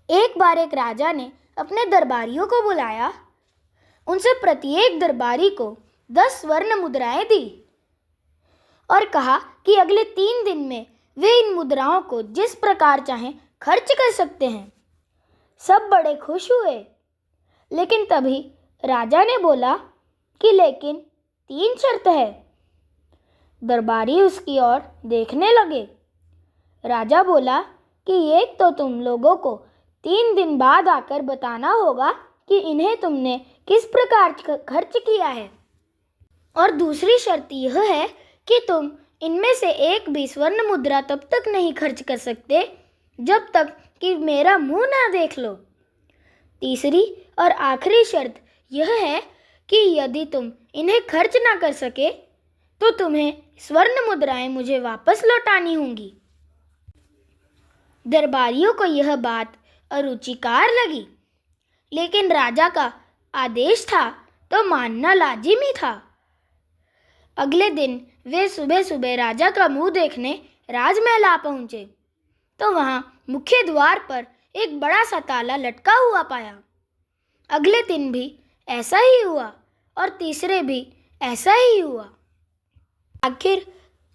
एक बार एक राजा ने अपने दरबारियों को बुलाया। उनसे प्रत्येक दरबारी को 10 स्वर्ण मुद्राएं दी और कहा कि अगले 3 दिन में वे इन मुद्राओं को जिस प्रकार चाहें खर्च कर सकते हैं। सब बड़े खुश हुए, लेकिन तभी राजा ने बोला कि लेकिन 3 शर्त है। दरबारी उसकी ओर देखने लगे। राजा बोला कि एक तो तुम लोगों को 3 दिन बाद आकर बताना होगा कि इन्हें तुमने किस प्रकार खर्च किया है, और दूसरी शर्त यह है कि तुम इनमें से एक भी स्वर्ण मुद्रा तब तक नहीं खर्च कर सकते जब तक कि मेरा मुंह ना देख लो। तीसरी और आखिरी शर्त यह है कि यदि तुम इन्हें खर्च ना कर सके तो तुम्हें स्वर्ण मुद्राएं मुझे वापस लौटानी होंगी। दरबारियों को यह बात अरुचिकार लगी, लेकिन राजा का आदेश था तो मानना लाजिमी था। अगले दिन वे सुबह सुबह राजा का मुंह देखने राजमहल आ पहुंचे तो वहां मुख्य द्वार पर एक बड़ा सा ताला लटका हुआ पाया। अगले दिन भी ऐसा ही हुआ और तीसरे भी ऐसा ही हुआ। आखिर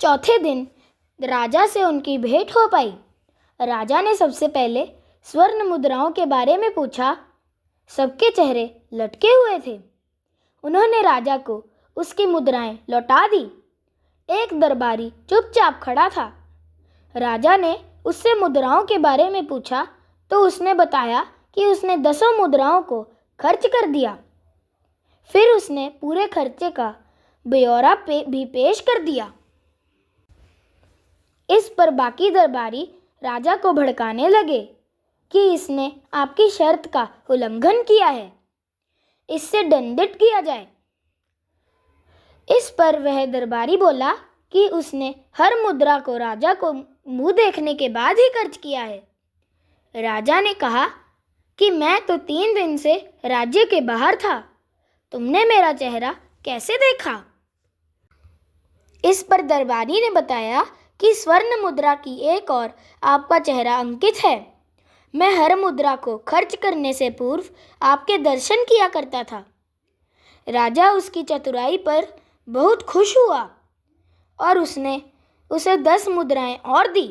चौथे दिन राजा से उनकी भेंट हो पाई। राजा ने सबसे पहले स्वर्ण मुद्राओं के बारे में पूछा। सबके चेहरे लटके हुए थे। उन्होंने राजा को उसकी मुद्राएं लौटा दी। एक दरबारी चुपचाप खड़ा था। राजा ने उससे मुद्राओं के बारे में पूछा तो उसने बताया कि उसने 10 मुद्राओं को खर्च कर दिया। फिर उसने पूरे खर्चे का ब्यौरा भी पेश कर दिया। इस पर बाकी दरबारी राजा को भड़काने लगे कि इसने आपकी शर्त का उल्लंघन किया है, इससे दंडित किया जाए। इस पर वह दरबारी बोला कि उसने हर मुद्रा को राजा को मुंह देखने के बाद ही खर्च किया है। राजा ने कहा कि मैं तो 3 दिन से राज्य के बाहर था, तुमने मेरा चेहरा कैसे देखा? इस पर दरबारी ने बताया कि स्वर्ण मुद्रा की एक और आपका चेहरा अंकित है। मैं हर मुद्रा को खर्च करने से पूर्व आपके दर्शन किया करता था। राजा उसकी चतुराई पर बहुत खुश हुआ और उसने उसे 10 मुद्राएं और दी।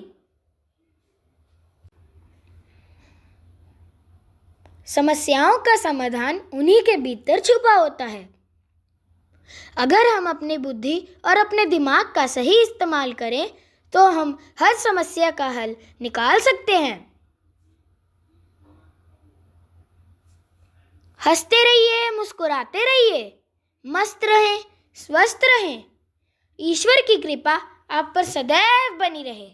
समस्याओं का समाधान उन्हीं के भीतर छुपा होता है। अगर हम अपनी बुद्धि और अपने दिमाग का सही इस्तेमाल करें तो हम हर समस्या का हल निकाल सकते हैं। हंसते रहिए, मुस्कुराते रहिए, मस्त रहें, स्वस्थ रहें। ईश्वर की कृपा आप पर सदैव बनी रहे।